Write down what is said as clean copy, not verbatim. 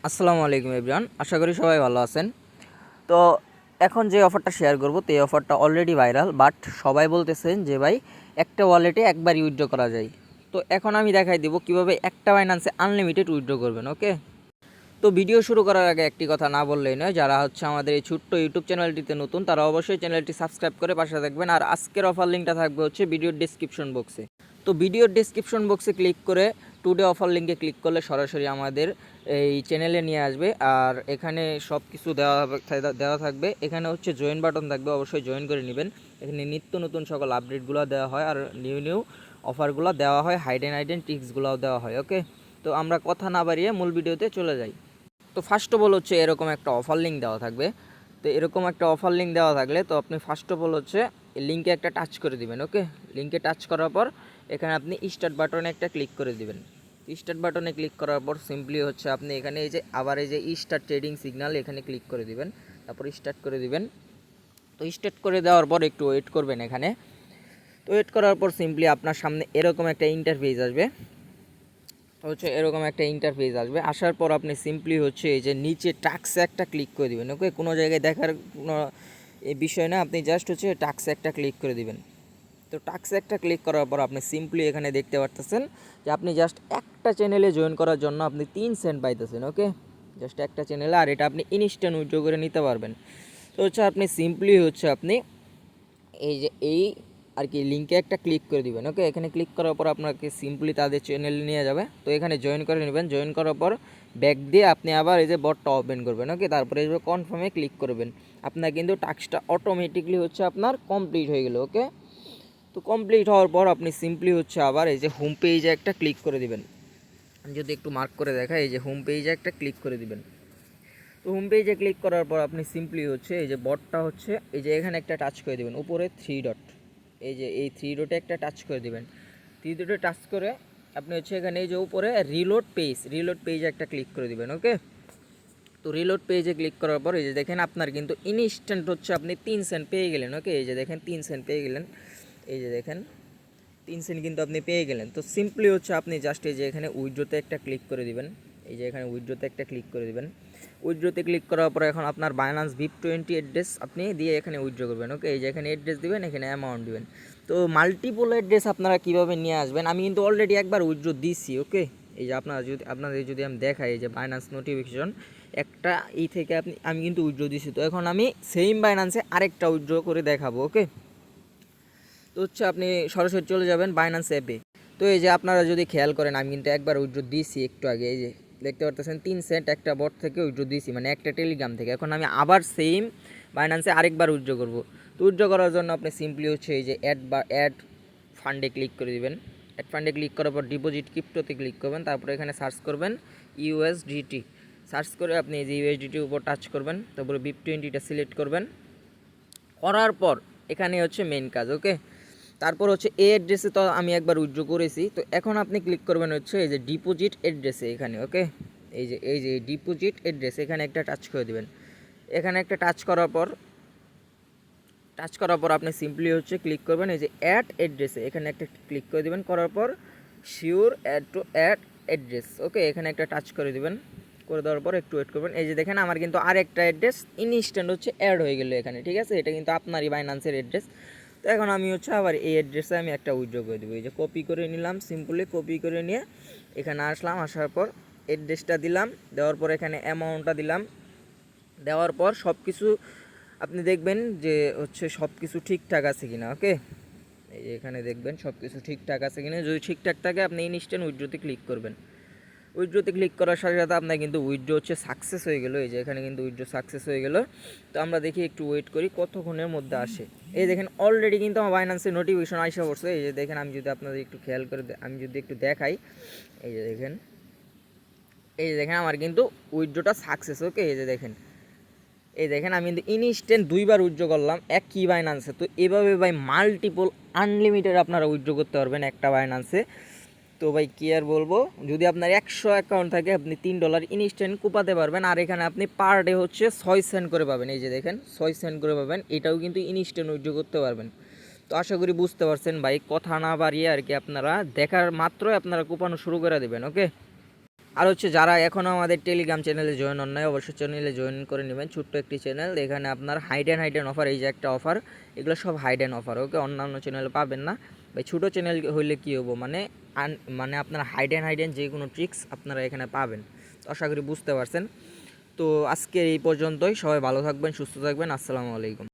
আসসালামু আলাইকুম এভরিওয়ান, আশা করি সবাই ভালো আছেন। তো এখন যে অফারটা শেয়ার করব তো এই অফারটা অলরেডি ভাইরাল, বাট সবাই বলতেছেন যে ভাই একটা ওয়ালেটে একবার উইথড্র করা যায়। তো এখন আমি দেখাই দিব কিভাবে একটা বাইন্যান্সে আনলিমিটেড উইথড্র করবেন। ওকে, তো ভিডিও শুরু করার আগে একটি কথা না বললেই নয়, যারা হচ্ছে আমাদের এই ছোট্ট ইউটিউব চ্যানেলটিতে নতুন তারা অবশ্যই চ্যানেলটি সাবস্ক্রাইব করে পাশে থাকবেন। আর আজকের অফার লিঙ্কটা থাকবে হচ্ছে ভিডিওর ডিসক্রিপশন বক্সে। তো ভিডিওর ডিসক্রিপশন বক্সে ক্লিক করে টুডে অফার লিঙ্কে ক্লিক করলে সরাসরি আমাদের এই চ্যানেলে নিয়ে আসবে। আর এখানে সব কিছু দেওয়া থাকবে। এখানে হচ্ছে জয়েন বাটন থাকবে, অবশ্যই জয়েন করে নেবেন। এখানে নিত্য নতুন সকল আপডেটগুলো দেওয়া হয় আর নিউ অফারগুলো দেওয়া হয়, হাইডেন ট্রিক্সগুলোও দেওয়া হয়। ওকে, তো আমরা কথা না বাড়িয়ে মূল ভিডিওতে চলে যাই। তো ফার্স্ট অফ অল হচ্ছে এরকম একটা অফার লিঙ্ক দেওয়া থাকবে। তো এরকম একটা অফার লিঙ্ক দেওয়া থাকলে তো আপনি ফার্স্ট অফ অল হচ্ছে লিঙ্কে একটা টাচ করে দিবেন। ওকে, লিঙ্কে টাচ করার পর এখানে আপনি স্টার্ট বাটনে একটা ক্লিক করে দিবেন। স্টার্ট বাটনে ক্লিক করার পর সিম্পলি হচ্ছে আপনি এখানে এই যে আবার এই যে স্টার্ট ট্রেডিং সিগন্যাল এখানে ক্লিক করে দিবেন, তারপর স্টার্ট করে দিবেন। তো স্টার্ট করে দেওয়ার পর একটু ওয়েট করবেন এখানে। তো ওয়েট করার পর সিম্পলি আপনার সামনে এরকম একটা ইন্টারফেস আসবে। হচ্ছে এরকম একটা ইন্টারফেস আসবে, আসার পর আপনি সিম্পলি হচ্ছে এই যে নিচে টাক্সে একটা ক্লিক করে দিবেন। ওকে, কোনো জায়গায় দেখার কোনো এই বিষয় না, আপনি জাস্ট হচ্ছে টাক্সে একটা ক্লিক করে দিবেন। তো টাক্সে একটা ক্লিক করার পর আপনি সিম্পলি এখানে দেখতে পারতেছেন যে আপনি জাস্ট একটা চ্যানেলে জয়েন করার জন্য আপনি 3 সেন্ট পাইতেছেন। ওকে, জাস্ট একটা চ্যানেলে, আর এটা আপনি ইনস্ট্যান্ট উইথড্র করে নিতে পারবেন। তো হচ্ছে আপনি সিম্পলি হচ্ছে আপনি এই যে এই আর কি লিঙ্কে একটা ক্লিক করে দিবেন। ওকে, এখানে ক্লিক করার পর আপনাকে সিম্পলি তাদের চ্যানেলে নিয়ে যাবে। তো এখানে জয়েন করে নেবেন। জয়েন করার পর ব্যাক দিয়ে আপনি আবার এই যে বটটা ওপেন করবেন। ওকে, তারপরে এই যে কনফার্মে ক্লিক করবেন। আপনার কিন্তু টাস্কটা অটোমেটিকলি হচ্ছে আপনার কমপ্লিট হয়ে গেল। ওকে, তো কমপ্লিট হওয়ার পর আপনি সিম্পলি হচ্ছে আবার এই যে হোম পেজে একটা ক্লিক করে দিবেন। আমি যদি একটু মার্ক করে দেখাই, এই যে হোম পেজে একটা ক্লিক করে দিবেন। তো হোম পেজে ক্লিক করার পর আপনি সিম্পলি হচ্ছে এই যে বটটা হচ্ছে এই যে এখানে একটা টাচ করে দিবেন, উপরে 3 ডট, এই যে এই 3 ডটে একটা টাচ করে দিবেন। 3 ডটে টাচ করে আপনি হচ্ছে এখানে এই যে উপরে রিলোড পেজে একটা ক্লিক করে দিবেন। ওকে, তো রিলোড পেজে ক্লিক করার পর এই যে দেখেন আপনার কিন্তু ইনস্ট্যান্ট হচ্ছে আপনি 3 সেন্ট পেয়ে গেলেন। ওকে, এই যে দেখেন 3 সেন্ট পেয়ে গেলেন, এই যে দেখেন 3 সেন্ট কিন্তু আপনি পেয়ে গেলেন। তো সিম্পলি হচ্ছে আপনি জাস্ট এই যে এখানে উইথড্রোতে একটা ক্লিক করে দিবেন। এই যে এখানে উইথড্রোতে একটা ক্লিক করে দিবেন। উইথড্রোতে ক্লিক করার পর এখন আপনার বাইন্যান্স VIP20 অ্যাড্রেস আপনি দিয়ে এখানে উইথড্রো করবেন। ওকে, এই যে এখানে অ্যাড্রেস দিবেন, এখানে অ্যামাউন্ট দিবেন। তো মাল্টিপল অ্যাড্রেস আপনারা কীভাবে নিয়ে আসবেন, আমি কিন্তু অলরেডি একবার উইথড্রো দিছি। ওকে, এই যে আপনাদের যদি আমি দেখাই, এই যে বাইন্যান্স নোটিফিকেশন একটা এই থেকে আমি কিন্তু উইথড্রো দিছি। তো এখন আমি সেম বাইন্যান্সে আরেকটা উইথড্রো করে দেখাবো। ওকে, তো হচ্ছে আপনি সরাসরি চলে যাবেন বাইন্যান্স অ্যাপে। তো এই যে আপনারা যদি খেয়াল করেন, আমি কিন্তু একবার উইথড্রো দিয়েছি একটু আগে, এই যে দেখতে পারতেছেন 3 সেন্ট একটা বট থেকে উইথড্রো দিয়েছি, মানে একটা টেলিগ্রাম থেকে। এখন আমি আবার সেম বাইন্যান্সে আরেকবার উইথড্রো করব। তো উইথড্রো করার জন্য আপনি সিম্পলি হচ্ছে এই যে অ্যাড ফান্ডে ক্লিক করে দিবেন। অ্যাড ফান্ডে ক্লিক করার পর ডিপোজিট ক্রিপ্টোতে ক্লিক করবেন, তারপরে এখানে সার্চ করবেন ইউএসডিটি। সার্চ করে আপনি এই যে ইউএসডিটির উপর টাচ করবেন, তারপরে VIP20টা সিলেক্ট করবেন। করার পর এখানে হচ্ছে মেইন কাজ। ওকে, তারপর হচ্ছে এই অ্যাড্রেসে তো আমি একবার উইথড্র করেছি। তো এখন আপনি ক্লিক করবেন হচ্ছে এই যে ডিপোজিট অ্যাড্রেসে এখানে। ওকে, এই যে ডিপোজিট অ্যাড্রেস এখানে একটা টাচ করে দেবেন। এখানে একটা টাচ করার পর আপনি সিম্পলি হচ্ছে ক্লিক করবেন এই যে অ্যাড অ্যাড্রেসে, এখানে একটা ক্লিক করে দেবেন। করার পর শিওর অ্যাড অ্যাড্রেস। ওকে, এখানে একটা টাচ করে দেবেন। করে দেওয়ার পর একটু ওয়েট করবেন। এই যে দেখেন আমার কিন্তু আরেকটা অ্যাড্রেস ইনস্ট্যান্ট হচ্ছে অ্যাড হয়ে গেল এখানে। ঠিক আছে, এটা কিন্তু আপনারই বাইন্যান্সের অ্যাড্রেস। তো এখন আমি হচ্ছে আবার এই অ্যাড্রেসে আমি একটা উইথড্র করে দেবো। এই যে কপি করে নিলাম, সিম্পলি কপি করে নিয়ে এখানে আসলাম। আসার পর অ্যাড্রেসটা দিলাম, দেওয়ার পর এখানে অ্যামাউন্টটা দিলাম। দেওয়ার পর সব কিছু আপনি দেখবেন যে হচ্ছে সব কিছু ঠিকঠাক আছে কিনা। ওকে, এই যে এখানে দেখবেন সব কিছু ঠিকঠাক আছে কিনা। যদি ঠিকঠাক থাকে আপনি ইনস্ট্যান্ট উইথড্রোতে ক্লিক করবেন। উইথড্রোতে ক্লিক করার সাথে সাথে আপনার কিন্তু উইথড্রো হচ্ছে সাকসেস হয়ে গেলো। এই যে এখানে কিন্তু উইথড্রো সাকসেস হয়ে গেলো। তো আমরা দেখি একটু ওয়েট করি কতক্ষণের মধ্যে আসে। এই দেখেন অলরেডি কিন্তু আমার বাইন্যান্সের নোটিফিকেশন আসা পড়ছে। এই যে দেখেন, আমি যদি আপনাদের একটু খেয়াল করে আমি যদি একটু দেখাই, এই যে দেখেন, আমার কিন্তু উইথড্রোটা সাকসেস। ওকে, এই দেখেন আমি কিন্তু ইনস্ট্যান্ট 2বার উইথড্র করলাম একই বাইন্যান্সে। তো এভাবে ভাই মাল্টিপল আনলিমিটেড আপনারা উইথড্র করতে পারবেন একটা বাইন্যান্সে। তো ভাই কী আর বলবো, যদি আপনার 100 অ্যাকাউন্ট থাকে আপনি $3 ইনস্ট্যান্ট কুপাতে পারবেন। আর এখানে আপনি পার ডে হচ্ছে 6 সেন্ট করে পাবেন। এই যে দেখেন 6 সেন্ট করে পাবেন, এটাও কিন্তু ইনস্ট্যান্ট উইথড্র করতে পারবেন। তো আশা করি বুঝতে পারছেন ভাই, কথা না বাড়িয়ে আর কি আপনারা দেখার মাত্রই আপনারা কুপানো শুরু করে দেবেন। ওকে, আর হচ্ছে যারা এখনও আমাদের টেলিগ্রাম চ্যানেলে জয়েন হন নাই অবশ্যই চ্যানেলে জয়েন করে নেবেন। ছোট্ট একটি চ্যানেল, এখানে আপনার হাইড অফার, এই যে একটা অফার, এগুলো সব হাইড অফার, ওকে? অন্যান্য চ্যানেলে পাবেন না ভাই। ছোটো চ্যানেল হইলে কী হবো, মানে আপনার হাইড যে কোনো ট্রিক্স আপনারা এখানে পাবেন। তো আশা করি বুঝতে পারছেন। তো আজকে এই পর্যন্তই, সবাই ভালো থাকবেন, সুস্থ থাকবেন, আসসালামু আলাইকুম।